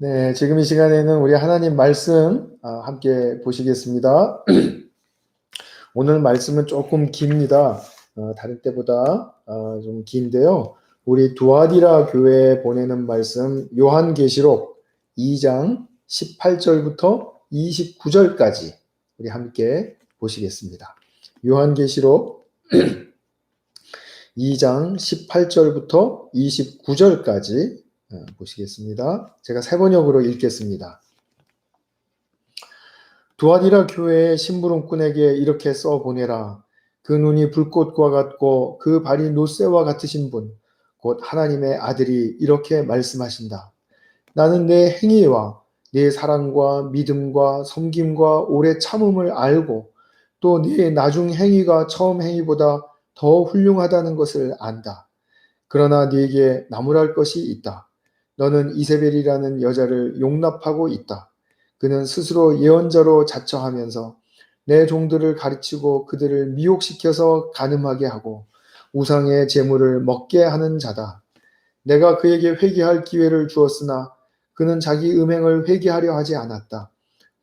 네, 지금 이 시간에는 우리 하나님 말씀 함께 보시겠습니다. 오늘 말씀은 조금 깁니다. 다른 때보다 좀 긴데요. 우리 두아디라 교회에 보내는 말씀 요한계시록 2장 18절부터 29절까지 우리 함께 보시겠습니다. 요한계시록 2장 18절부터 29절까지 보시겠습니다. 제가 세 번역으로 읽겠습니다. 두아디라 교회의 심부름꾼에게 이렇게 써보내라. 그 눈이 불꽃과 같고 그 발이 노새와 같으신 분, 곧 하나님의 아들이 이렇게 말씀하신다. 나는 내 행위와 내 사랑과 믿음과 섬김과 오래 참음을 알고 또 네 나중 행위가 처음 행위보다 더 훌륭하다는 것을 안다. 그러나 네게 나무랄 것이 있다. 너는 이세벨이라는 여자를 용납하고 있다. 그는 스스로 예언자로 자처하면서 내 종들을 가르치고 그들을 미혹시켜서 간음하게 하고 우상의 재물을 먹게 하는 자다. 내가 그에게 회개할 기회를 주었으나 그는 자기 음행을 회개하려 하지 않았다.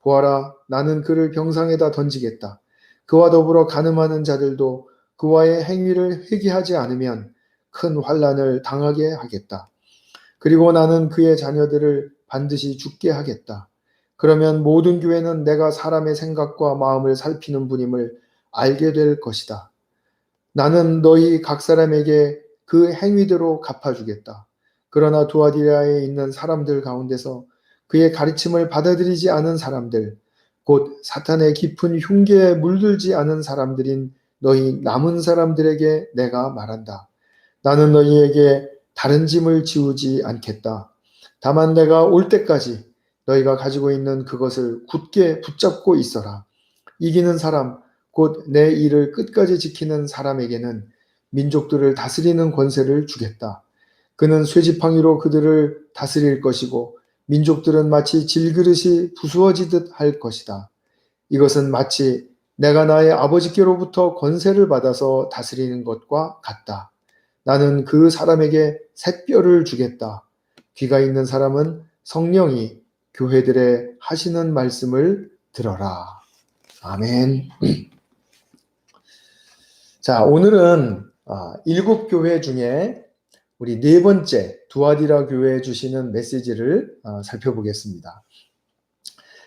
보아라, 나는 그를 병상에다 던지겠다. 그와 더불어 간음하는 자들도 그와의 행위를 회개하지 않으면 큰 환난을 당하게 하겠다. 그리고 나는 그의 자녀들을 반드시 죽게 하겠다. 그러면 모든 교회는 내가 사람의 생각과 마음을 살피는 분임을 알게 될 것이다. 나는 너희 각 사람에게 그 행위대로 갚아주겠다. 그러나 두아디라에 있는 사람들 가운데서 그의 가르침을 받아들이지 않은 사람들, 곧 사탄의 깊은 흉계에 물들지 않은 사람들인 너희 남은 사람들에게 내가 말한다. 나는 너희에게 다른 짐을 지우지 않겠다. 다만 내가 올 때까지 너희가 가지고 있는 그것을 굳게 붙잡고 있어라. 이기는 사람, 곧 내 일을 끝까지 지키는 사람에게는 민족들을 다스리는 권세를 주겠다. 그는 쇠지팡이로 그들을 다스릴 것이고 민족들은 마치 질그릇이 부수어지듯 할 것이다. 이것은 마치 내가 나의 아버지께로부터 권세를 받아서 다스리는 것과 같다. 나는 그 사람에게 샛별을 주겠다. 귀가 있는 사람은 성령이 교회들에 하시는 말씀을 들어라. 아멘. 자, 오늘은 7교회 중에 우리 네 번째 두아디라 교회에 주시는 메시지를 살펴보겠습니다.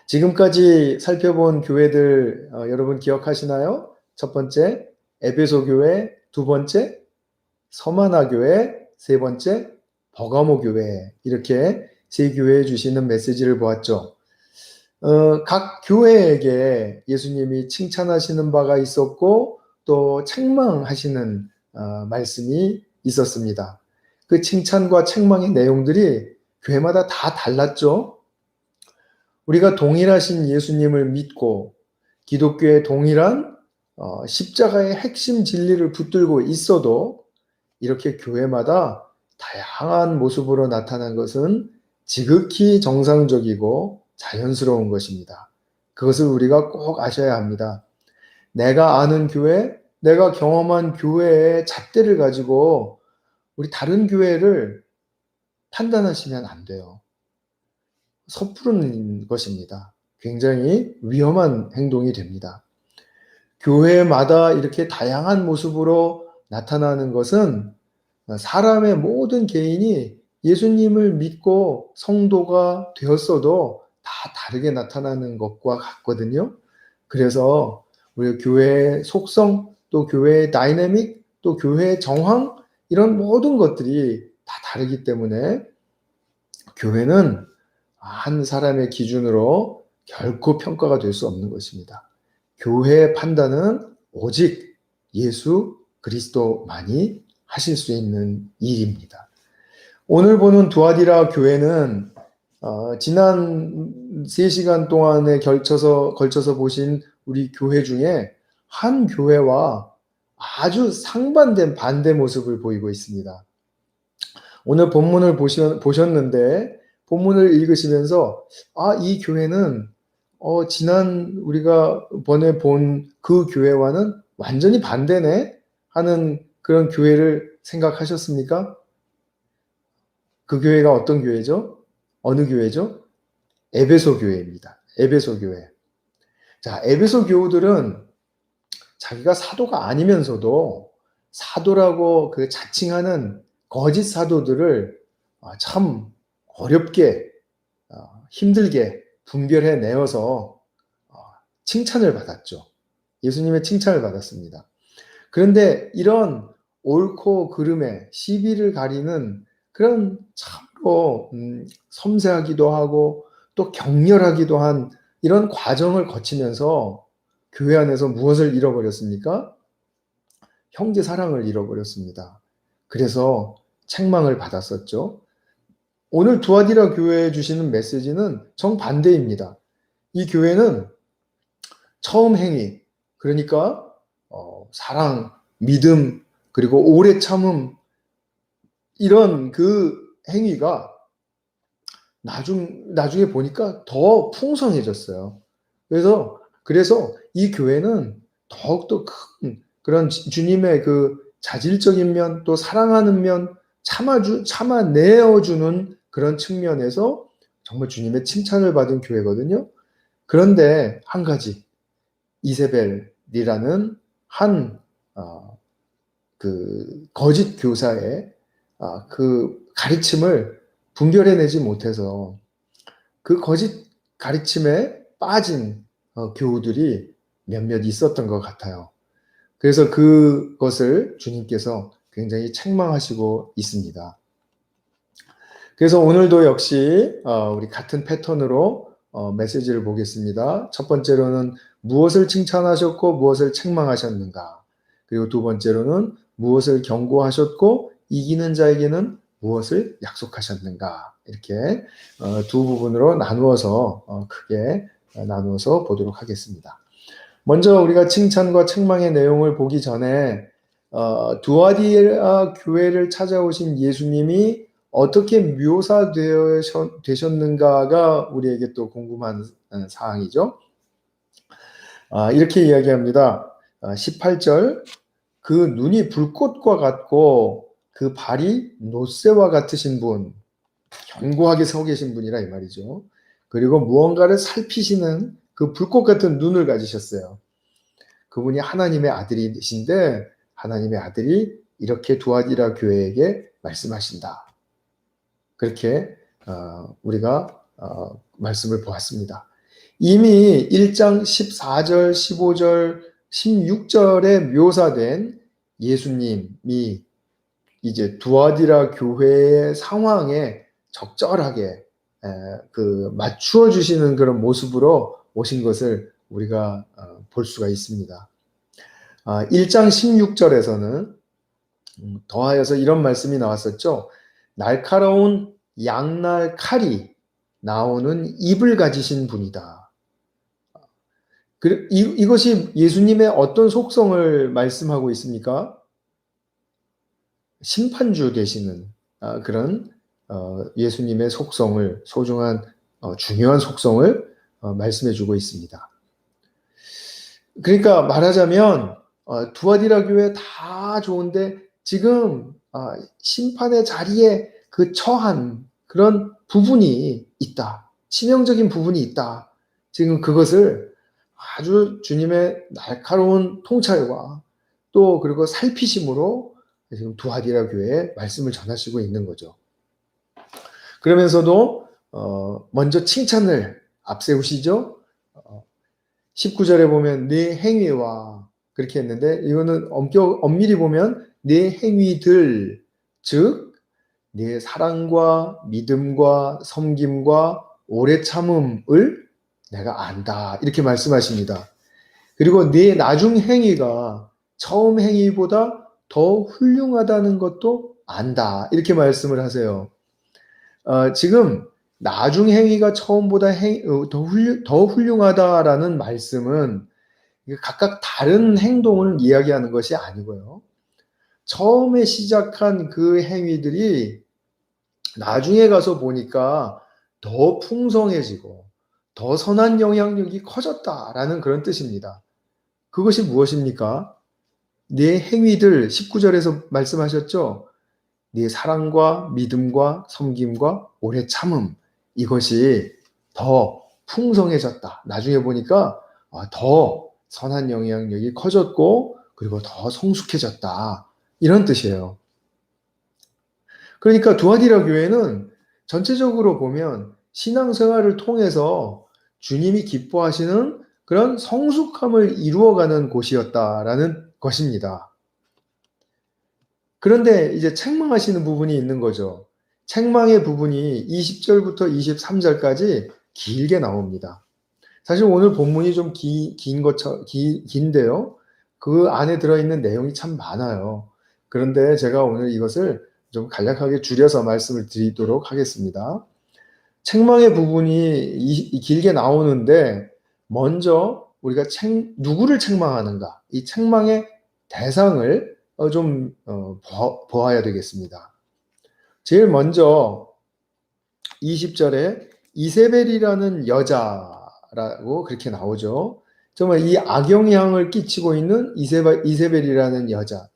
지금까지 살펴본 교회들 여러분 기억하시나요? 첫 번째 에베소 교회, 두 번째 서마나 교회, 세 번째 버가모 교회, 이렇게 세 교회에 주시는 메시지를 보았죠. 각 교회에게 예수님이 칭찬하시는 바가 있었고 또 책망하시는 말씀이 있었습니다. 그 칭찬과 책망의 내용들이 교회마다 다 달랐죠. 우리가 동일하신 예수님을 믿고 기독교의 동일한 십자가의 핵심 진리를 붙들고 있어도 이렇게 교회마다 다양한 모습으로 나타난 것은 지극히 정상적이고 자연스러운 것입니다. 그것을 우리가 꼭 아셔야 합니다. 내가 아는 교회, 내가 경험한 교회의 잣대를 가지고 우리 다른 교회를 판단하시면 안 돼요. 섣부른 것입니다. 굉장히 위험한 행동이 됩니다. 교회마다 이렇게 다양한 모습으로 나타나는 것은 사람의 모든 개인이 예수님을 믿고 성도가 되었어도 다 다르게 나타나는 것과 같거든요. 그래서 우리 교회의 속성, 또 교회의 다이내믹, 또 교회의 정황, 이런 모든 것들이 다 다르기 때문에 교회는 한 사람의 기준으로 결코 평가가 될 수 없는 것입니다. 교회의 판단은 오직 예수 그리스도만이 하실 수 있는 일입니다. 오늘 보는 두아디라 교회는 지난 3시간 동안에 걸쳐서 보신 우리 교회 중에 한 교회와 아주 상반된 반대 모습을 보이고 있습니다. 오늘 본문을 보셨는데 본문을 읽으시면서 이 교회는 지난 우리가 번에 본 그 교회와는 완전히 반대네 하는 그런 교회를 생각하셨습니까? 그 교회가 어떤 교회죠? 어느 교회죠? 에베소 교회입니다. 에베소 교회. 자, 에베소 교우들은 자기가 사도가 아니면서도 사도라고 그 자칭하는 거짓 사도들을 참 어렵게 힘들게 분별해 내어서 칭찬을 받았죠. 예수님의 칭찬을 받았습니다. 그런데 이런 옳고 그름의 시비를 가리는 그런 참으로 섬세하기도 하고 또 격렬하기도 한 이런 과정을 거치면서 교회 안에서 무엇을 잃어버렸습니까? 형제 사랑을 잃어버렸습니다. 그래서 책망을 받았었죠. 오늘 두아디라 교회에 주시는 메시지는 정반대입니다. 이 교회는 처음 행위, 그러니까 사랑, 믿음, 그리고 오래 참음, 이런 그 행위가 나중에 보니까 더 풍성해졌어요. 그래서 이 교회는 더욱더 큰 그런 주님의 그 자질적인 면, 또 사랑하는 면, 참아내어주는 그런 측면에서 정말 주님의 칭찬을 받은 교회거든요. 그런데 한 가지, 이세벨이라는 한 그 거짓 교사의 그 가르침을 분별해내지 못해서 그 거짓 가르침에 빠진 교우들이 몇몇 있었던 것 같아요. 그래서 그것을 주님께서 굉장히 책망하시고 있습니다. 그래서 오늘도 역시 우리 같은 패턴으로 메시지를 보겠습니다. 첫 번째로는 무엇을 칭찬하셨고 무엇을 책망하셨는가. 그리고 두 번째로는 무엇을 경고하셨고 이기는 자에게는 무엇을 약속하셨는가. 이렇게 두 부분으로 나누어서 크게 나누어서 보도록 하겠습니다. 먼저 우리가 칭찬과 책망의 내용을 보기 전에 두아디라 교회를 찾아오신 예수님이 어떻게 묘사되셨는가가 우리에게 또 궁금한 사항이죠. 이렇게 이야기합니다. 18절, 그 눈이 불꽃과 같고 그 발이 놋새와 같으신 분, 견고하게 서 계신 분이라 이 말이죠. 그리고 무언가를 살피시는 그 불꽃 같은 눈을 가지셨어요. 그분이 하나님의 아들이신데 하나님의 아들이 이렇게 두아디라 교회에게 말씀하신다. 그렇게 우리가 말씀을 보았습니다. 이미 1장 14절, 15절, 16절에 묘사된 예수님이 이제 두아디라 교회의 상황에 적절하게 맞추어 주시는 그런 모습으로 오신 것을 우리가 볼 수가 있습니다. 1장 16절에서는 더하여서 이런 말씀이 나왔었죠. 날카로운 양날 칼이 나오는 입을 가지신 분이다. 이것이 예수님의 어떤 속성을 말씀하고 있습니까? 심판주 되시는 그런 예수님의 속성을, 소중한 중요한 속성을 말씀해주고 있습니다. 그러니까 말하자면 두아디라 교회 다 좋은데 지금 심판의 자리에 그 처한 그런 부분이 있다. 치명적인 부분이 있다. 지금 그것을 아주 주님의 날카로운 통찰과 또 그리고 살피심으로 지금 두아디라 교회에 말씀을 전하시고 있는 거죠. 그러면서도 먼저 칭찬을 앞세우시죠. 19절에 보면 네 행위와 그렇게 했는데 이거는 엄밀히 보면 네 행위들, 즉 네 사랑과 믿음과 섬김과 오래 참음을 내가 안다. 이렇게 말씀하십니다. 그리고 네 나중 행위가 처음 행위보다 더 훌륭하다는 것도 안다. 이렇게 말씀을 하세요. 지금 나중 행위가 처음보다 더 훌륭하다라는 말씀은 각각 다른 행동을 이야기하는 것이 아니고요. 처음에 시작한 그 행위들이 나중에 가서 보니까 더 풍성해지고 더 선한 영향력이 커졌다라는 그런 뜻입니다. 그것이 무엇입니까? 네 행위들 19절에서 말씀하셨죠. 네 사랑과 믿음과 섬김과 오래 참음, 이것이 더 풍성해졌다. 나중에 보니까 더 선한 영향력이 커졌고 그리고 더 성숙해졌다. 이런 뜻이에요. 그러니까 두아디라 교회는 전체적으로 보면 신앙생활을 통해서 주님이 기뻐하시는 그런 성숙함을 이루어가는 곳이었다라는 것입니다. 그런데 이제 책망하시는 부분이 있는 거죠. 책망의 부분이 20절부터 23절까지 길게 나옵니다. 사실 오늘 본문이 좀 긴데요. 그 안에 들어있는 내용이 참 많아요. 그런데 제가 오늘 이것을 좀 간략하게 줄여서 말씀을 드리도록 하겠습니다. 책망의 부분이 길게 나오는데 먼저 우리가 누구를 책망하는가? 이 책망의 대상을 좀 보아야 되겠습니다. 제일 먼저 20절에 이세벨이라는 여자라고 그렇게 나오죠. 정말 이 악영향을 끼치고 있는 이세벨이라는 여자.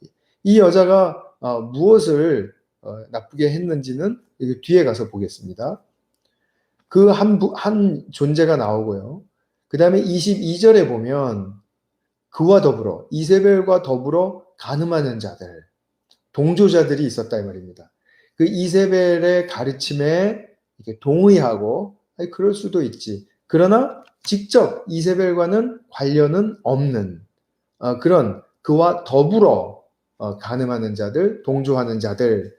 이 여자가 무엇을 나쁘게 했는지는 뒤에 가서 보겠습니다. 그 한 존재가 나오고요. 그 다음에 22절에 보면 그와 더불어 이세벨과 더불어 간음하는 자들, 동조자들이 있었다 이 말입니다. 그 이세벨의 가르침에 이렇게 동의하고 그럴 수도 있지. 그러나 직접 이세벨과는 관련은 없는 그런 그와 더불어 간음하는 자들, 동조하는 자들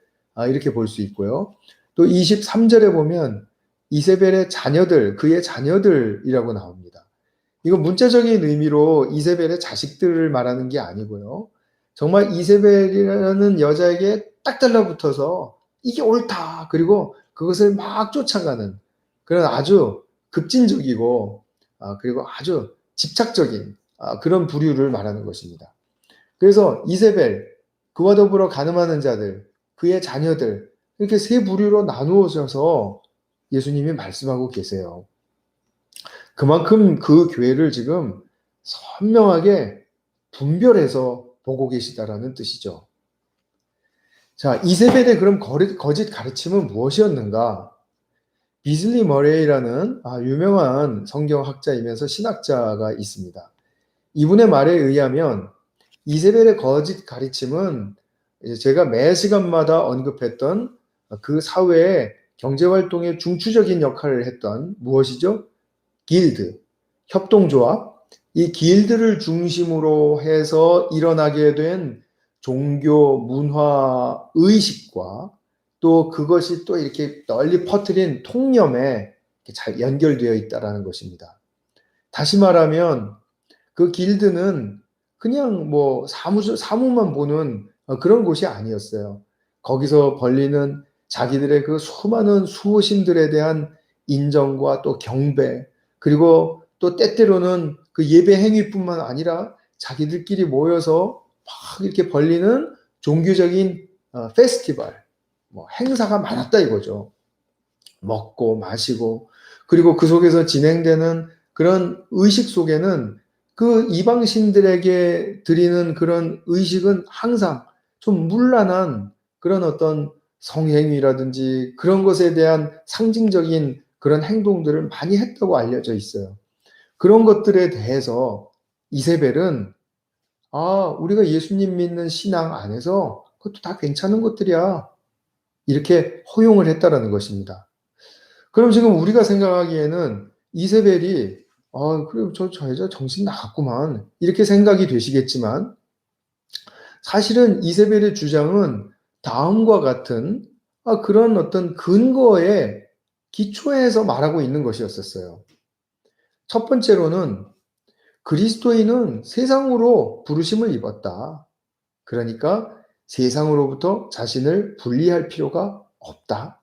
이렇게 볼 수 있고요. 또 23절에 보면 이세벨의 자녀들, 그의 자녀들이라고 나옵니다. 이거 문자적인 의미로 이세벨의 자식들을 말하는 게 아니고요. 정말 이세벨이라는 여자에게 딱 달라붙어서 이게 옳다. 그리고 그것을 막 쫓아가는 그런 아주 급진적이고 그리고 아주 집착적인 그런 부류를 말하는 것입니다. 그래서 이세벨, 그와 더불어 간음하는 자들, 그의 자녀들 이렇게 세 부류로 나누어져서 예수님이 말씀하고 계세요. 그만큼 그 교회를 지금 선명하게 분별해서 보고 계시다라는 뜻이죠. 자, 이세벨의 그럼 거짓 가르침은 무엇이었는가? 비슬리 머레이라는 유명한 성경학자이면서 신학자가 있습니다. 이분의 말에 의하면 이세벨의 거짓 가르침은 제가 매 시간마다 언급했던 그 사회의 경제활동의 중추적인 역할을 했던 무엇이죠? 길드, 협동조합, 이 길드를 중심으로 해서 일어나게 된 종교, 문화, 의식과 또 그것이 또 이렇게 널리 퍼뜨린 통념에 잘 연결되어 있다는 것입니다. 다시 말하면 그 길드는 그냥 뭐 사무만 보는 그런 곳이 아니었어요. 거기서 벌리는 자기들의 그 수많은 수호신들에 대한 인정과 또 경배, 그리고 또 때때로는 그 예배 행위뿐만 아니라 자기들끼리 모여서 막 이렇게 벌리는 종교적인 페스티벌, 뭐 행사가 많았다 이거죠. 먹고 마시고 그리고 그 속에서 진행되는 그런 의식 속에는 그 이방신들에게 드리는 그런 의식은 항상 좀 문란한 그런 어떤 성행위라든지 그런 것에 대한 상징적인 그런 행동들을 많이 했다고 알려져 있어요. 그런 것들에 대해서 이세벨은 우리가 예수님 믿는 신앙 안에서 그것도 다 괜찮은 것들이야. 이렇게 허용을 했다라는 것입니다. 그럼 지금 우리가 생각하기에는 이세벨이 그래 저 여자 정신 나갔구만 이렇게 생각이 되시겠지만 사실은 이세벨의 주장은 다음과 같은 그런 어떤 근거에 기초해서 말하고 있는 것이었었어요. 첫 번째로는 그리스도인은 세상으로 부르심을 입었다. 그러니까 세상으로부터 자신을 분리할 필요가 없다.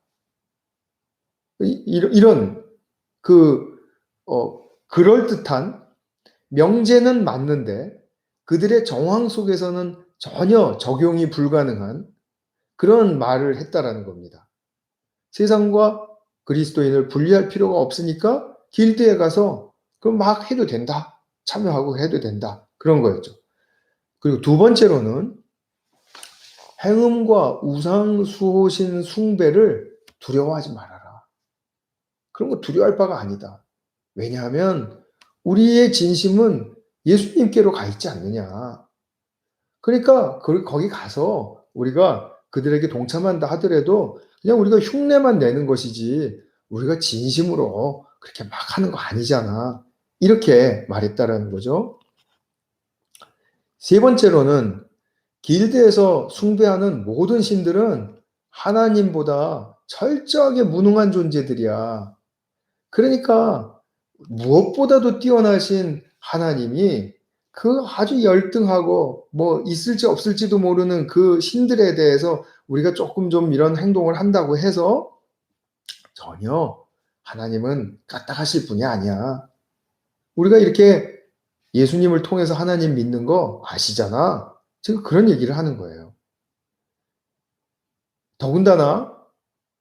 이런 그럴듯한 명제는 맞는데 그들의 정황 속에서는 전혀 적용이 불가능한 그런 말을 했다라는 겁니다. 세상과 그리스도인을 분리할 필요가 없으니까 길드에 가서 그럼 막 해도 된다. 참여하고 해도 된다. 그런 거였죠. 그리고 두 번째로는 행음과 우상 수호신 숭배를 두려워하지 말아라. 그런 거 두려워할 바가 아니다. 왜냐하면 우리의 진심은 예수님께로 가 있지 않느냐. 그러니까 거기 가서 우리가 그들에게 동참한다 하더라도 그냥 우리가 흉내만 내는 것이지 우리가 진심으로 그렇게 막 하는 거 아니잖아. 이렇게 말했다라는 거죠. 세 번째로는 길드에서 숭배하는 모든 신들은 하나님보다 철저하게 무능한 존재들이야. 그러니까 무엇보다도 뛰어나신 하나님이 그 아주 열등하고 뭐 있을지 없을지도 모르는 그 신들에 대해서 우리가 조금 좀 이런 행동을 한다고 해서 전혀 하나님은 까딱하실 분이 아니야. 우리가 이렇게 예수님을 통해서 하나님 믿는 거 아시잖아. 지금 그런 얘기를 하는 거예요. 더군다나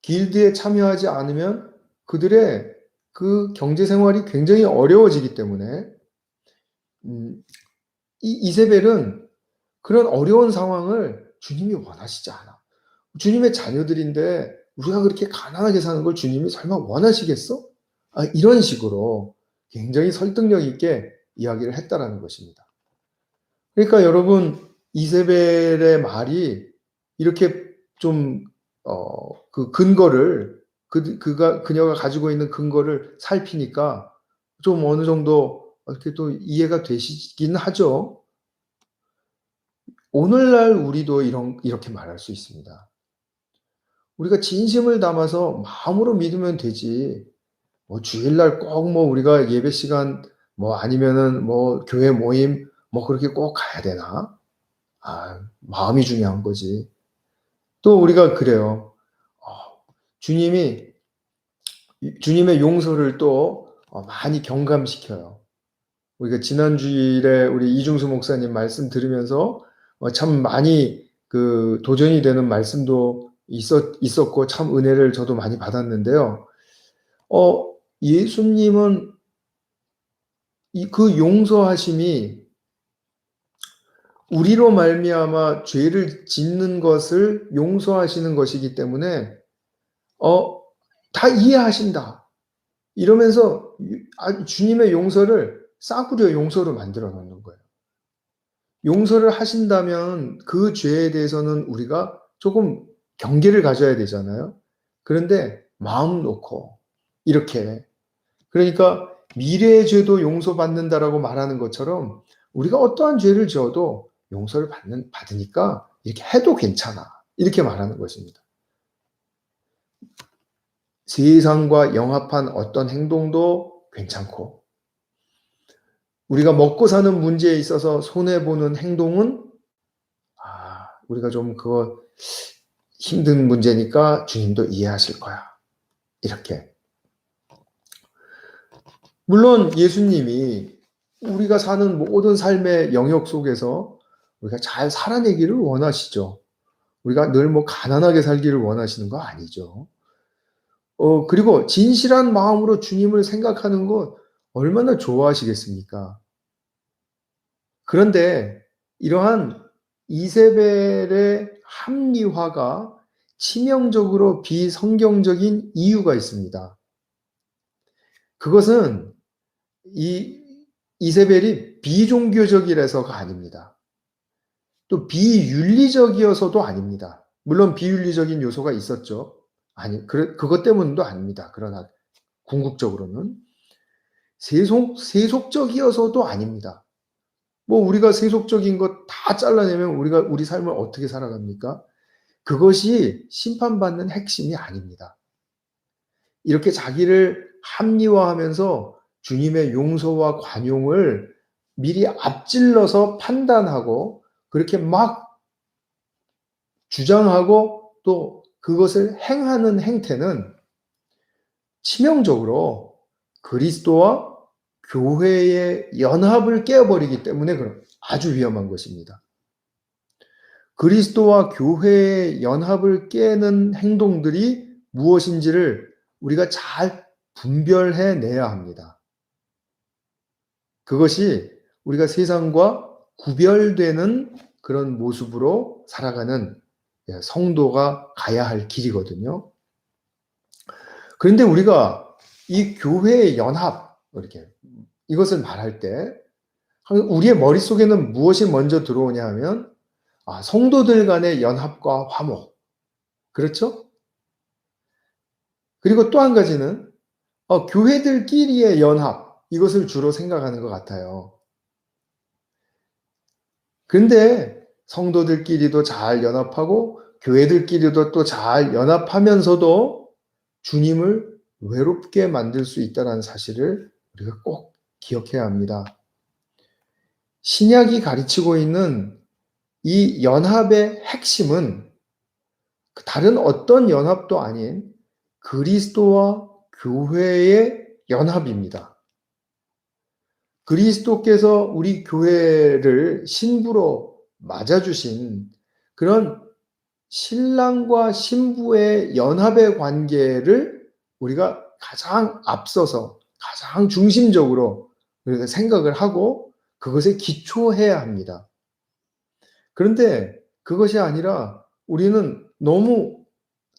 길드에 참여하지 않으면 그들의 그 경제 생활이 굉장히 어려워지기 때문에 이 이세벨은 그런 어려운 상황을 주님이 원하시지 않아. 주님의 자녀들인데 우리가 그렇게 가난하게 사는 걸 주님이 설마 원하시겠어? 이런 식으로 굉장히 설득력 있게 이야기를 했다라는 것입니다. 그러니까 여러분 이세벨의 말이 이렇게 좀 그 근거를 그녀가 가지고 있는 근거를 살피니까 좀 어느 정도 이렇게 또 이해가 되시긴 하죠. 오늘날 우리도 이렇게 말할 수 있습니다. 우리가 진심을 담아서 마음으로 믿으면 되지. 뭐 주일날 꼭 뭐 우리가 예배 시간 뭐 아니면은 뭐 교회 모임 뭐 그렇게 꼭 가야 되나? 마음이 중요한 거지. 또 우리가 그래요. 어, 주님이 주님의 용서를 또 많이 경감시켜요. 우리가 지난 주일에 우리 이중수 목사님 말씀 들으면서 참 많이 그 도전이 되는 말씀도 있었고 참 은혜를 저도 많이 받았는데요. 예수님은 그 용서하심이 우리로 말미암아 죄를 짓는 것을 용서하시는 것이기 때문에 다 이해하신다. 이러면서 주님의 용서를 싸구려 용서로 만들어 놓는 거예요. 용서를 하신다면 그 죄에 대해서는 우리가 조금 경계를 가져야 되잖아요. 그런데 마음 놓고 이렇게 그러니까 미래의 죄도 용서받는다라고 말하는 것처럼 우리가 어떠한 죄를 지어도 용서를 받으니까 이렇게 해도 괜찮아. 이렇게 말하는 것입니다. 세상과 영합한 어떤 행동도 괜찮고 우리가 먹고 사는 문제에 있어서 손해보는 행동은 우리가 좀 그거 힘든 문제니까 주님도 이해하실 거야. 이렇게. 물론 예수님이 우리가 사는 모든 삶의 영역 속에서 우리가 잘 살아내기를 원하시죠. 우리가 늘 뭐 가난하게 살기를 원하시는 거 아니죠. 그리고 진실한 마음으로 주님을 생각하는 것 얼마나 좋아하시겠습니까? 그런데 이러한 이세벨의 합리화가 치명적으로 비성경적인 이유가 있습니다. 그것은 이세벨이 비종교적이라서가 아닙니다. 또 비윤리적이어서도 아닙니다. 물론 비윤리적인 요소가 있었죠. 그것 때문도 아닙니다. 그러나 궁극적으로는 세속적이어서도 아닙니다. 뭐 우리가 세속적인 것 다 잘라내면 우리가 우리 삶을 어떻게 살아갑니까? 그것이 심판받는 핵심이 아닙니다. 이렇게 자기를 합리화하면서 주님의 용서와 관용을 미리 앞질러서 판단하고 그렇게 막 주장하고 또 그것을 행하는 행태는 치명적으로 그리스도와 교회의 연합을 깨어버리기 때문에 아주 위험한 것입니다. 그리스도와 교회의 연합을 깨는 행동들이 무엇인지를 우리가 잘 분별해 내야 합니다. 그것이 우리가 세상과 구별되는 그런 모습으로 살아가는 성도가 가야 할 길이거든요. 그런데 우리가 이 교회의 연합, 이렇게 이것을 말할 때 우리의 머릿속에는 무엇이 먼저 들어오냐 하면 성도들 간의 연합과 화목. 그렇죠? 그리고 또 한 가지는 교회들끼리의 연합. 이것을 주로 생각하는 것 같아요. 근데 성도들끼리도 잘 연합하고 교회들끼리도 또 잘 연합하면서도 주님을 외롭게 만들 수 있다는 사실을 우리가 꼭 기억해야 합니다. 신약이 가르치고 있는 이 연합의 핵심은 다른 어떤 연합도 아닌 그리스도와 교회의 연합입니다. 그리스도께서 우리 교회를 신부로 맞아주신 그런 신랑과 신부의 연합의 관계를 우리가 가장 앞서서 가장 중심적으로 우리가 생각을 하고 그것에 기초해야 합니다. 그런데 그것이 아니라 우리는 너무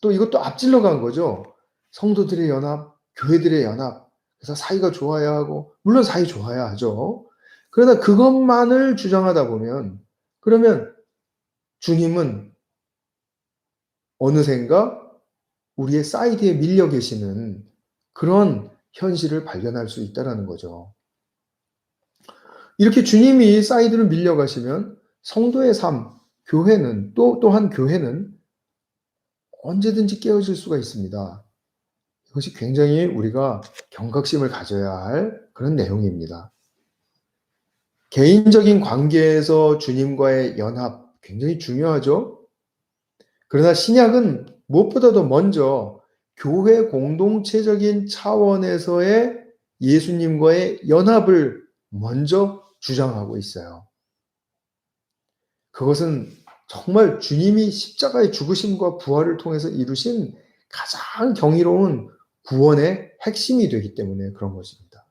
또 이것도 앞질러 간 거죠. 성도들의 연합, 교회들의 연합. 그래서 사이가 좋아야 하고 물론 사이 좋아야 하죠. 그러나 그것만을 주장하다 보면 그러면 주님은 어느샌가 우리의 사이드에 밀려 계시는 그런 현실을 발견할 수 있다는 거죠. 이렇게 주님이 사이드로 밀려가시면 성도의 삶, 교회는 또한 교회는 언제든지 깨어질 수가 있습니다. 이것이 굉장히 우리가 경각심을 가져야 할 그런 내용입니다. 개인적인 관계에서 주님과의 연합 굉장히 중요하죠. 그러나 신약은 무엇보다도 먼저 교회 공동체적인 차원에서의 예수님과의 연합을 먼저 주장하고 있어요. 그것은 정말 주님이 십자가의 죽으심과 부활을 통해서 이루신 가장 경이로운 구원의 핵심이 되기 때문에 그런 것입니다.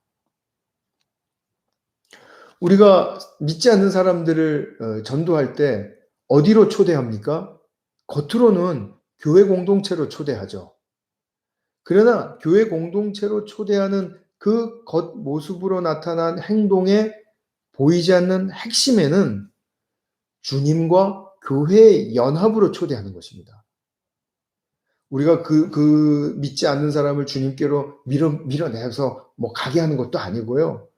우리가 믿지 않는 사람들을 전도할 때 어디로 초대합니까? 겉으로는 교회 공동체로 초대하죠. 그러나 교회 공동체로 초대하는 그 겉모습으로 나타난 행동에 보이지 않는 핵심에는 주님과 교회의 연합으로 초대하는 것입니다. 우리가 그 믿지 않는 사람을 주님께로 밀어내서 가게 하는 것도 아니고요.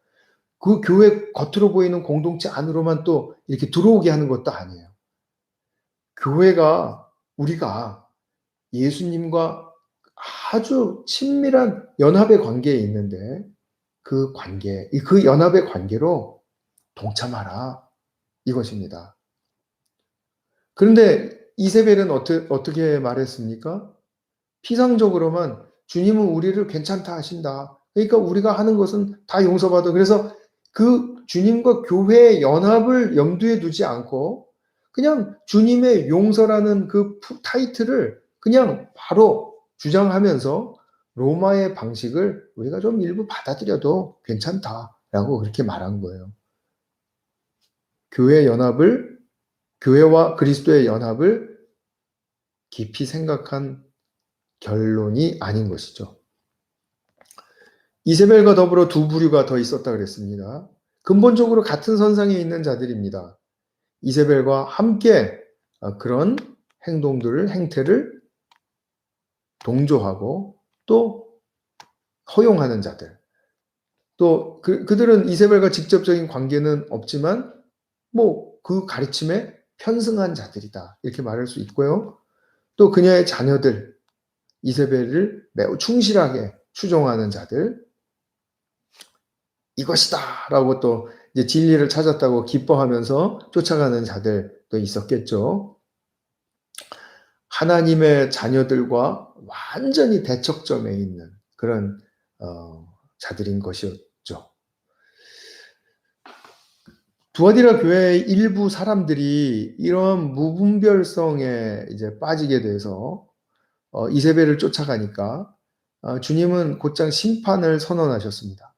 그 교회 겉으로 보이는 공동체 안으로만 또 이렇게 들어오게 하는 것도 아니에요. 교회가 우리가 예수님과 아주 친밀한 연합의 관계에 있는데 그 관계, 그 연합의 관계로 동참하라 이것입니다. 그런데 이세벨은 어떻게 말했습니까? 피상적으로만 주님은 우리를 괜찮다 하신다. 그러니까 우리가 하는 것은 다 용서받아. 그래서 그 주님과 교회의 연합을 염두에 두지 않고 그냥 주님의 용서라는 그 타이틀을 그냥 바로 주장하면서 로마의 방식을 우리가 좀 일부 받아들여도 괜찮다라고 그렇게 말한 거예요. 교회와 그리스도의 연합을 깊이 생각한 결론이 아닌 것이죠. 이세벨과 더불어 두 부류가 더 있었다 그랬습니다. 근본적으로 같은 선상에 있는 자들입니다. 이세벨과 함께 그런 행태를 동조하고 또 허용하는 자들. 또 그들은 이세벨과 직접적인 관계는 없지만 그 가르침에 편승한 자들이다. 이렇게 말할 수 있고요. 또 그녀의 자녀들, 이세벨을 매우 충실하게 추종하는 자들, 이것이다! 라고 또 이제 진리를 찾았다고 기뻐하면서 쫓아가는 자들도 있었겠죠. 하나님의 자녀들과 완전히 대척점에 있는 그런 자들인 것이었죠. 두아디라 교회의 일부 사람들이 이런 무분별성에 이제 빠지게 돼서 이세벨을 쫓아가니까 주님은 곧장 심판을 선언하셨습니다.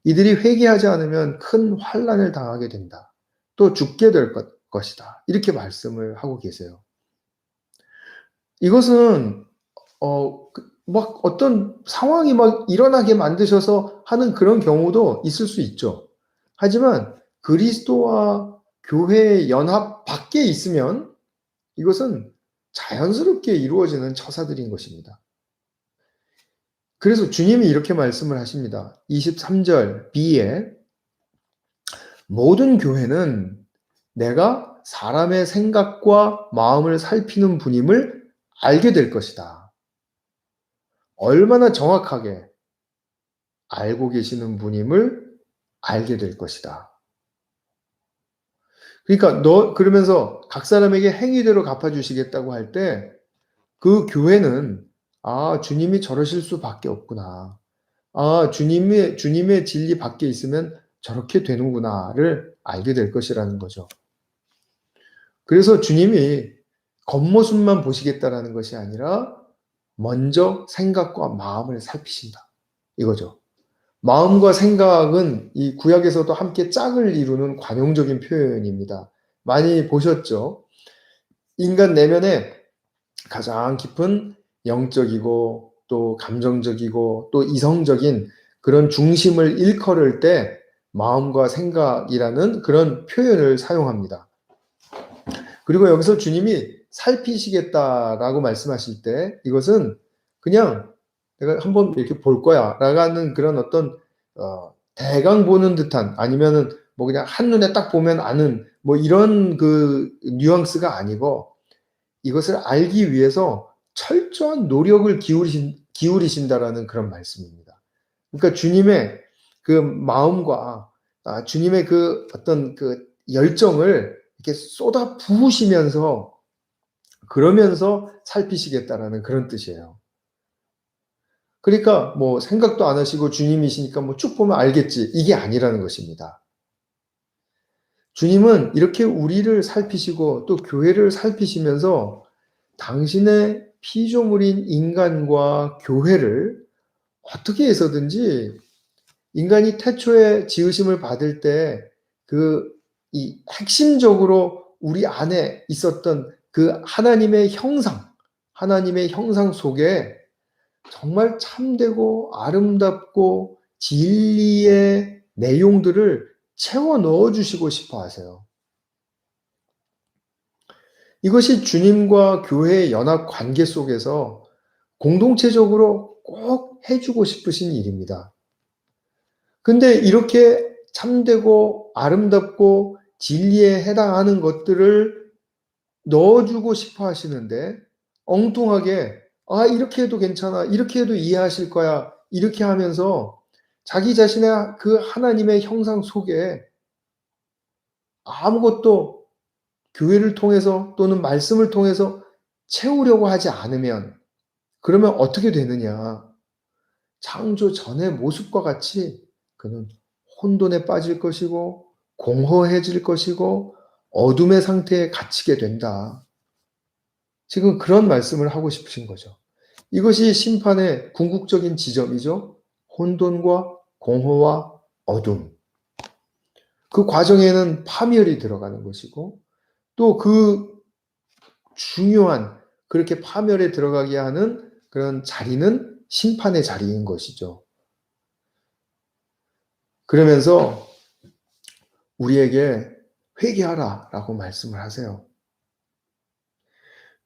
이들이 회개하지 않으면 큰 환난을 당하게 된다. 또 죽게 될 것이다. 이렇게 말씀을 하고 계세요. 이것은 막 어떤 상황이 막 일어나게 만드셔서 하는 그런 경우도 있을 수 있죠. 하지만 그리스도와 교회의 연합 밖에 있으면 이것은 자연스럽게 이루어지는 처사들인 것입니다. 그래서 주님이 이렇게 말씀을 하십니다. 23절 B에 모든 교회는 내가 사람의 생각과 마음을 살피는 분임을 알게 될 것이다. 얼마나 정확하게 알고 계시는 분임을 알게 될 것이다. 그러니까 그러면서 각 사람에게 행위대로 갚아주시겠다고 할 때 그 교회는 주님이 저러실 수밖에 없구나. 주님의 진리 밖에 있으면 저렇게 되는구나를 알게 될 것이라는 거죠. 그래서 주님이 겉모습만 보시겠다라는 것이 아니라 먼저 생각과 마음을 살피신다. 이거죠. 마음과 생각은 이 구약에서도 함께 짝을 이루는 관용적인 표현입니다. 많이 보셨죠? 인간 내면에 가장 깊은 영적이고 또 감정적이고 또 이성적인 그런 중심을 일컬을 때 마음과 생각이라는 그런 표현을 사용합니다. 그리고 여기서 주님이 살피시겠다라고 말씀하실 때 이것은 그냥 내가 한번 이렇게 볼 거야 라는 그런 어떤 대강 보는 듯한 아니면은 뭐 그냥 한눈에 딱 보면 아는 뭐 이런 그 뉘앙스가 아니고 이것을 알기 위해서 철저한 노력을 기울이신다라는 그런 말씀입니다. 그러니까 주님의 그 마음과 주님의 그 어떤 그 열정을 이렇게 쏟아 부으시면서 그러면서 살피시겠다라는 그런 뜻이에요. 그러니까 뭐 생각도 안 하시고 주님이시니까 뭐 쭉 보면 알겠지. 이게 아니라는 것입니다. 주님은 이렇게 우리를 살피시고 또 교회를 살피시면서 당신의 피조물인 인간과 교회를 어떻게 해서든지 인간이 태초에 지으심을 받을 때 이 핵심적으로 우리 안에 있었던 그 하나님의 형상 속에 정말 참되고 아름답고 진리의 내용들을 채워 넣어 주시고 싶어 하세요. 이것이 주님과 교회의 연합 관계 속에서 공동체적으로 꼭 해주고 싶으신 일입니다. 근데 이렇게 참되고 아름답고 진리에 해당하는 것들을 넣어주고 싶어 하시는데 엉뚱하게 이렇게 해도 괜찮아. 이렇게 해도 이해하실 거야. 이렇게 하면서 자기 자신의 그 하나님의 형상 속에 아무것도 교회를 통해서 또는 말씀을 통해서 채우려고 하지 않으면 그러면 어떻게 되느냐? 창조 전의 모습과 같이 그는 혼돈에 빠질 것이고 공허해질 것이고 어둠의 상태에 갇히게 된다. 지금 그런 말씀을 하고 싶으신 거죠. 이것이 심판의 궁극적인 지점이죠. 혼돈과 공허와 어둠. 그 과정에는 파멸이 들어가는 것이고 또 그 중요한 그렇게 파멸에 들어가게 하는 그런 자리는 심판의 자리인 것이죠. 그러면서 우리에게 회개하라라고 말씀을 하세요.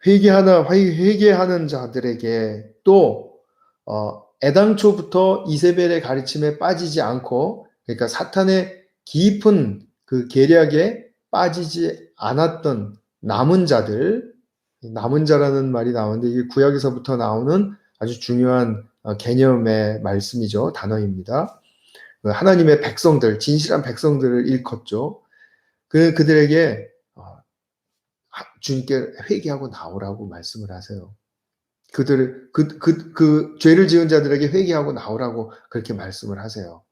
회개하는 자들에게 또 애당초부터 이세벨의 가르침에 빠지지 않고 그러니까 사탄의 깊은 그 계략에 빠지지 않았던 남은 자라는 말이 나오는데 이게 구약에서부터 나오는 아주 중요한 개념의 말씀이죠. 단어입니다. 하나님의 백성들, 진실한 백성들을 일컫죠. 그들에게 주님께 회개하고 나오라고 말씀을 하세요. 죄를 지은 자들에게 회개하고 나오라고 그렇게 말씀을 하세요.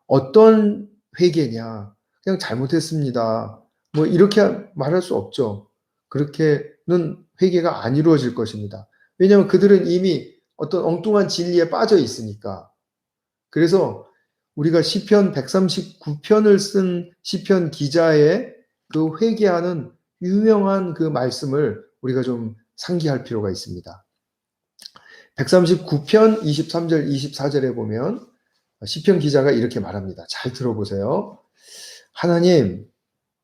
어떤 회개냐? 그냥 잘못했습니다. 뭐 이렇게 말할 수 없죠. 그렇게는 회개가 안 이루어질 것입니다. 왜냐하면 그들은 이미 어떤 엉뚱한 진리에 빠져 있으니까. 그래서 우리가 시편 139편을 쓴 시편 기자의 그 회개하는 유명한 그 말씀을 우리가 좀 상기할 필요가 있습니다. 139편 23절 24절에 보면 시편 기자가 이렇게 말합니다. 잘 들어보세요. 하나님,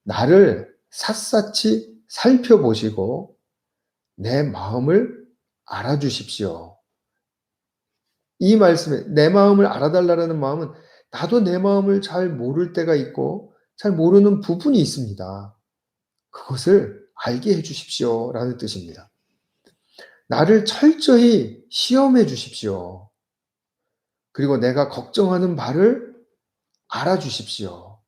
나를 샅샅이 살펴보시고 내 마음을 알아주십시오. 이 말씀에 내 마음을 알아달라는 마음은 나도 내 마음을 잘 모를 때가 있고 잘 모르는 부분이 있습니다. 그것을 알게 해주십시오 라는 뜻입니다. 나를 철저히 시험해 주십시오. 그리고 내가 걱정하는 바를 알아주십시오.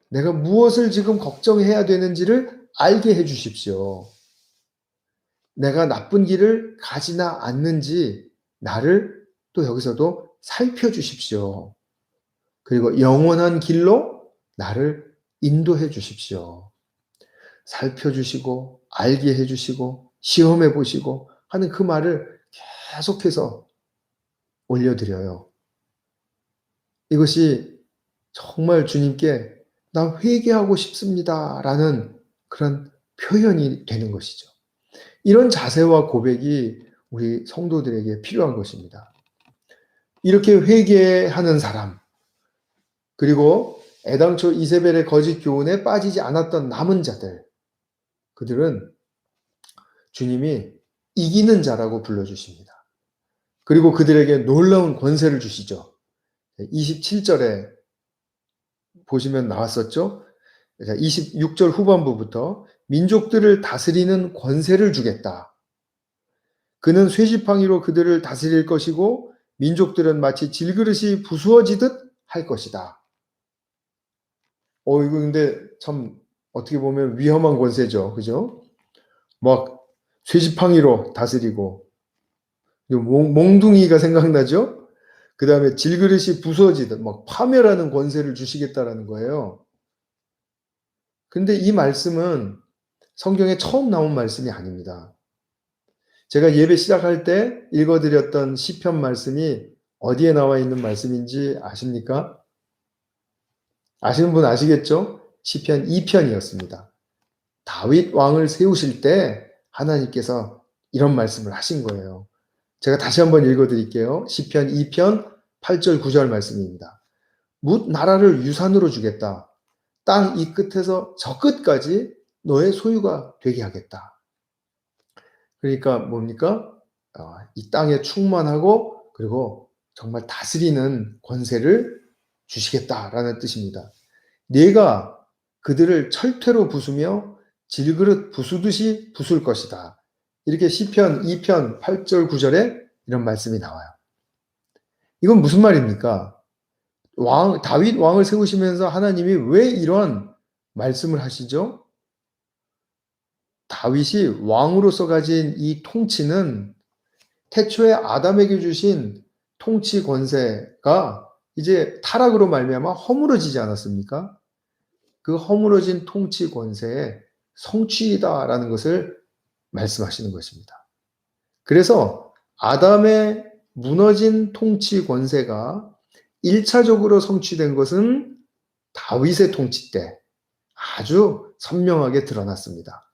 내가 무엇을 지금 걱정해야 되는지를 알게 해 주십시오. 내가 나쁜 길을 가지나 않는지 나를 또 여기서도 살펴주십시오. 그리고 영원한 길로 나를 인도해 주십시오. 살펴주시고 알게 해주시고 시험해 보시고 하는 그 말을 계속해서 올려드려요. 이것이 정말 주님께 나 회개하고 싶습니다 라는 그런 표현이 되는 것이죠. 이런 자세와 고백이 우리 성도들에게 필요한 것입니다. 이렇게 회개하는 사람, 그리고 애당초 이세벨의 거짓 교훈에 빠지지 않았던 남은 자들, 그들은 주님이 이기는 자라고 불러주십니다. 그리고 그들에게 놀라운 권세를 주시죠. 27절에 보시면 나왔었죠. 26절 후반부부터 민족들을 다스리는 권세를 주겠다. 그는 쇠지팡이로 그들을 다스릴 것이고 민족들은 마치 질그릇이 부수어지듯 할 것이다. 이거 근데 참 어떻게 보면 위험한 권세죠. 그죠? 막 쇠지팡이로 다스리고 몽둥이가 생각나죠? 그 다음에 질그릇이 부서지듯 막 파멸하는 권세를 주시겠다라는 거예요. 근데 이 말씀은 성경에 처음 나온 말씀이 아닙니다. 제가 예배 시작할 때 읽어드렸던 시편 말씀이 어디에 나와 있는 말씀인지 아십니까? 아시는 분 아시겠죠? 시편 2편이었습니다. 다윗 왕을 세우실 때 하나님께서 이런 말씀을 하신 거예요. 제가 다시 한번 읽어드릴게요. 시편 2편 8절 9절 말씀입니다. 뭇 나라를 유산으로 주겠다. 땅 이 끝에서 저 끝까지 너의 소유가 되게 하겠다. 그러니까 뭡니까? 이 땅에 충만하고 그리고 정말 다스리는 권세를 주시겠다라는 뜻입니다. 네가 그들을 철퇴로 부수며 질그릇 부수듯이 부술 것이다. 이렇게 시편 2편 8절 9절에 이런 말씀이 나와요. 이건 무슨 말입니까? 다윗 왕을 세우시면서 하나님이 왜 이런 말씀을 하시죠? 다윗이 왕으로서 가진 이 통치는 태초에 아담에게 주신 통치 권세가 이제 타락으로 말미암아 허물어지지 않았습니까? 그 허물어진 통치 권세의 성취이다라는 것을 말씀하시는 것입니다. 그래서 아담의 무너진 통치 권세가 1차적으로 성취된 것은 다윗의 통치 때 아주 선명하게 드러났습니다.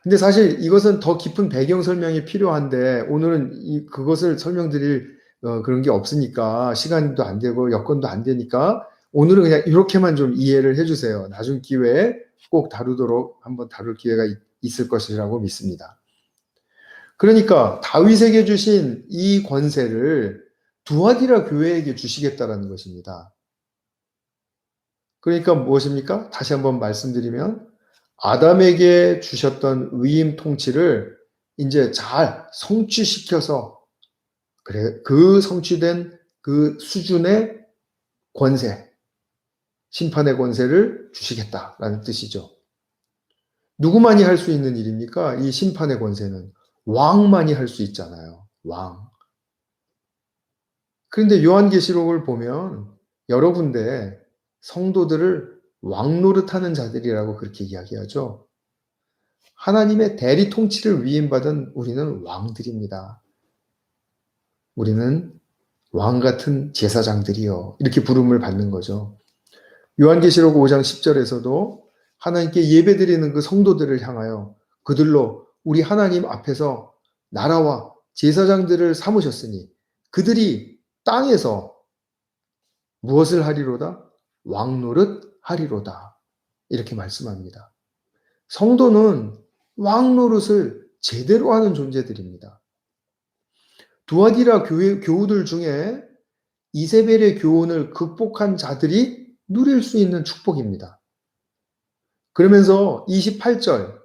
근데 사실 이것은 더 깊은 배경 설명이 필요한데 오늘은 그것을 설명드릴 그런 게 없으니까 시간도 안 되고 여건도 안 되니까 오늘은 그냥 이렇게만 좀 이해를 해주세요. 나중 기회에 꼭 다루도록 한번 다룰 기회가 있을 것이라고 믿습니다. 그러니까 다윗에게 주신 이 권세를 두아디라 교회에게 주시겠다라는 것입니다. 그러니까 무엇입니까? 다시 한번 말씀드리면 아담에게 주셨던 위임 통치를 이제 잘 성취시켜서 그 성취된 그 수준의 권세, 심판의 권세를 주시겠다라는 뜻이죠. 누구만이 할 수 있는 일입니까? 이 심판의 권세는 왕만이 할 수 있잖아요. 왕. 그런데 요한계시록을 보면 여러 군데 성도들을 왕 노릇하는 자들이라고 그렇게 이야기하죠. 하나님의 대리 통치를 위임받은 우리는 왕들입니다. 우리는 왕 같은 제사장들이요. 이렇게 부름을 받는 거죠. 요한계시록 5장 10절에서도 하나님께 예배드리는 그 성도들을 향하여 그들로 우리 하나님 앞에서 나라와 제사장들을 삼으셨으니 그들이 땅에서 무엇을 하리로다? 왕노릇 하리로다. 이렇게 말씀합니다. 성도는 왕노릇을 제대로 하는 존재들입니다. 두아디라 교우들 중에 이세벨의 교훈을 극복한 자들이 누릴 수 있는 축복입니다. 그러면서 28절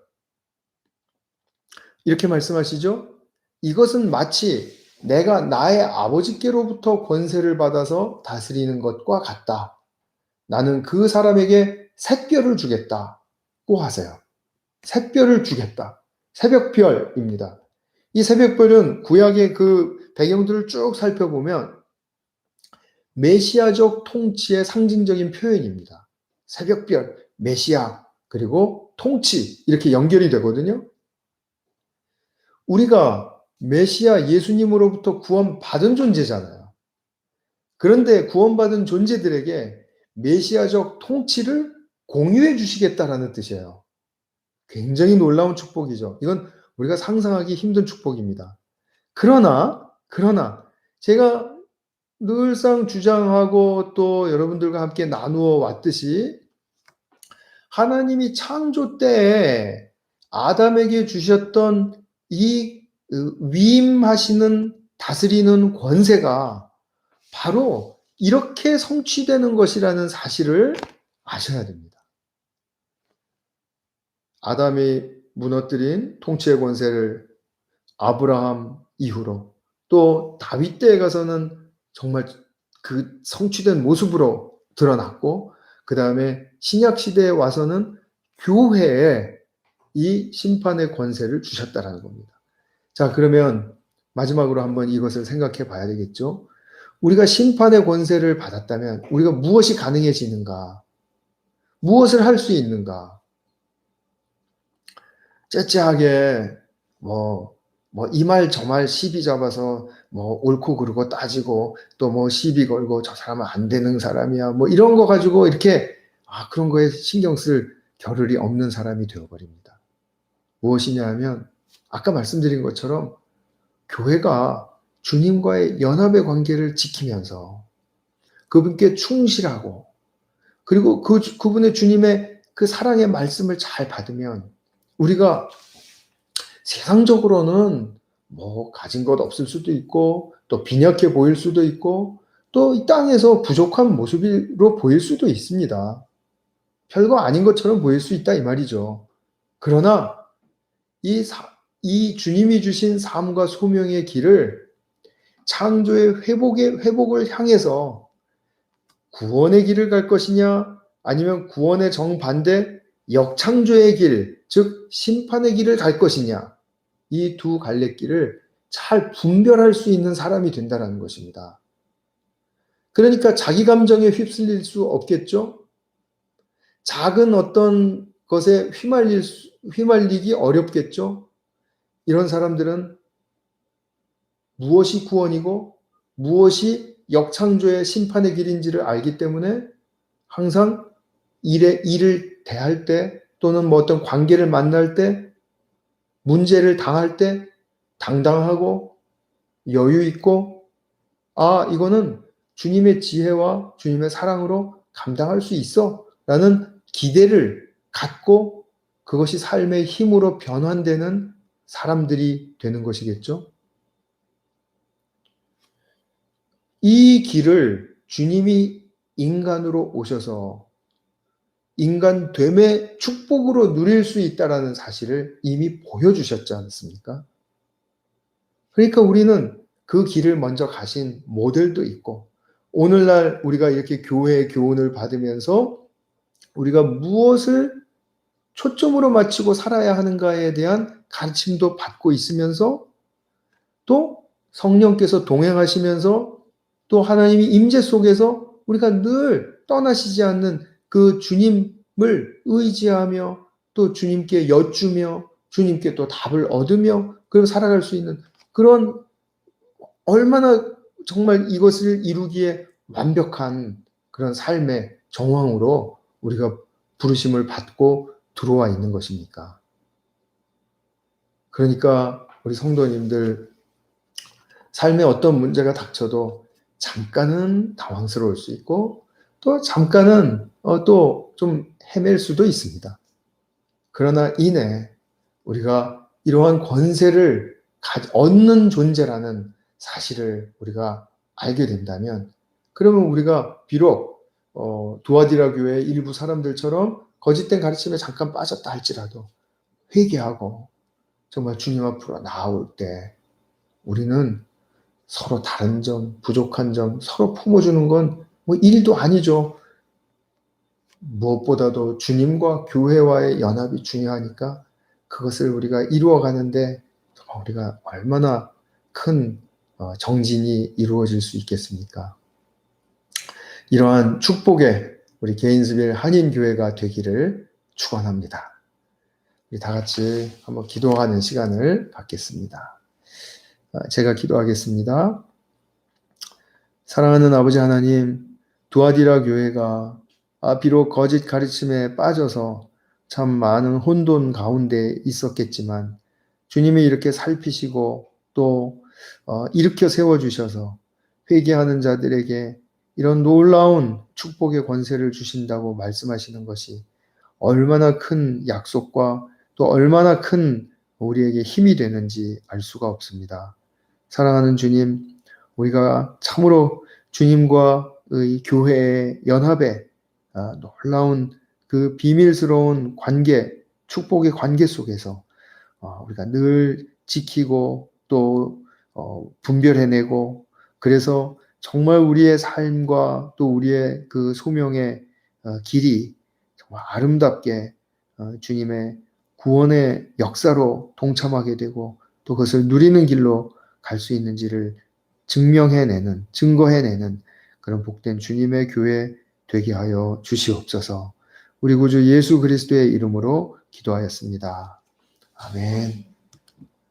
이렇게 말씀하시죠. 이것은 마치 내가 나의 아버지께로부터 권세를 받아서 다스리는 것과 같다. 나는 그 사람에게 샛별을 주겠다고 하세요. 샛별을 주겠다. 새벽별입니다. 이 새벽별은 구약의 그 배경들을 쭉 살펴보면 메시아적 통치의 상징적인 표현입니다. 새벽별, 메시아, 그리고 통치 이렇게 연결이 되거든요. 우리가 메시아 예수님으로부터 구원받은 존재잖아요. 그런데 구원받은 존재들에게 메시아적 통치를 공유해 주시겠다라는 뜻이에요. 굉장히 놀라운 축복이죠. 이건 우리가 상상하기 힘든 축복입니다. 그러나 제가 늘상 주장하고 또 여러분들과 함께 나누어 왔듯이 하나님이 창조 때에 아담에게 주셨던 이 위임하시는 다스리는 권세가 바로 이렇게 성취되는 것이라는 사실을 아셔야 됩니다. 아담이 무너뜨린 통치의 권세를 아브라함 이후로 또 다윗 때에 가서는 정말 그 성취된 모습으로 드러났고 그 다음에 신약 시대에 와서는 교회에 이 심판의 권세를 주셨다라는 겁니다. 자, 그러면 마지막으로 한번 이것을 생각해 봐야 되겠죠. 우리가 심판의 권세를 받았다면 우리가 무엇이 가능해지는가? 무엇을 할 수 있는가? 째째하게 이 말 저 말 시비 잡아서 옳고 그르고 따지고 또 시비 걸고 저 사람은 안 되는 사람이야 이런 거 가지고 이렇게 그런 거에 신경 쓸 겨를이 없는 사람이 되어버립니다. 무엇이냐 하면 아까 말씀드린 것처럼 교회가 주님과의 연합의 관계를 지키면서 그분께 충실하고 그리고 그분의 주님의 그 사랑의 말씀을 잘 받으면 우리가 세상적으로는 가진 것 없을 수도 있고 또 빈약해 보일 수도 있고 또 이 땅에서 부족한 모습으로 보일 수도 있습니다. 별거 아닌 것처럼 보일 수 있다 이 말이죠. 그러나 이 주님이 주신 삶과 소명의 길을 창조의 회복을 향해서 구원의 길을 갈 것이냐 아니면 구원의 정반대 역창조의 길, 즉 심판의 길을 갈 것이냐 이 두 갈래길을 잘 분별할 수 있는 사람이 된다는 것입니다. 그러니까 자기 감정에 휩쓸릴 수 없겠죠? 작은 어떤 것에 휘말리기 어렵겠죠? 이런 사람들은 무엇이 구원이고 무엇이 역창조의 심판의 길인지를 알기 때문에 항상 일을 대할 때 또는 어떤 관계를 만날 때 문제를 당할 때 당당하고 여유 있고 이거는 주님의 지혜와 주님의 사랑으로 감당할 수 있어 라는 기대를 갖고 그것이 삶의 힘으로 변환되는 사람들이 되는 것이겠죠. 이 길을 주님이 인간으로 오셔서 인간됨의 축복으로 누릴 수 있다는 사실을 이미 보여주셨지 않습니까? 그러니까 우리는 그 길을 먼저 가신 모델도 있고 오늘날 우리가 이렇게 교회의 교훈을 받으면서 우리가 무엇을 초점으로 맞추고 살아야 하는가에 대한 가르침도 받고 있으면서 또 성령께서 동행하시면서 또 하나님의 임재 속에서 우리가 늘 떠나시지 않는 그 주님을 의지하며 또 주님께 여쭈며 주님께 또 답을 얻으며 그리고 살아갈 수 있는 그런 얼마나 정말 이것을 이루기에 완벽한 그런 삶의 정황으로 우리가 부르심을 받고 들어와 있는 것입니까? 그러니까 우리 성도님들 삶에 어떤 문제가 닥쳐도 잠깐은 당황스러울 수 있고 또 잠깐은 또 좀 헤맬 수도 있습니다. 그러나 이내 우리가 이러한 권세를 얻는 존재라는 사실을 우리가 알게 된다면 그러면 우리가 비록 두아디라 교회 일부 사람들처럼 거짓된 가르침에 잠깐 빠졌다 할지라도 회개하고 정말 주님 앞으로 나아올 때 우리는 서로 다른 점, 부족한 점 서로 품어주는 건 뭐 일도 아니죠. 무엇보다도 주님과 교회와의 연합이 중요하니까 그것을 우리가 이루어가는데 정말 우리가 얼마나 큰 정진이 이루어질 수 있겠습니까? 이러한 축복의 우리 게인스빌 한인교회가 되기를 축원합니다. 우리 다 같이 한번 기도하는 시간을 갖겠습니다. 제가 기도하겠습니다. 사랑하는 아버지 하나님, 두아디라 교회가 비록 거짓 가르침에 빠져서 참 많은 혼돈 가운데 있었겠지만 주님이 이렇게 살피시고 또 일으켜 세워주셔서 회개하는 자들에게 이런 놀라운 축복의 권세를 주신다고 말씀하시는 것이 얼마나 큰 약속과 또 얼마나 큰 우리에게 힘이 되는지 알 수가 없습니다. 사랑하는 주님, 우리가 참으로 주님과의 교회의 연합에 놀라운 그 비밀스러운 관계, 축복의 관계 속에서 우리가 늘 지키고 또 분별해내고 그래서 정말 우리의 삶과 또 우리의 그 소명의 길이 정말 아름답게 주님의 구원의 역사로 동참하게 되고 또 그것을 누리는 길로 갈 수 있는지를 증거해내는 그런 복된 주님의 교회 되게 하여 주시옵소서. 우리 구주 예수 그리스도의 이름으로 기도하였습니다. 아멘.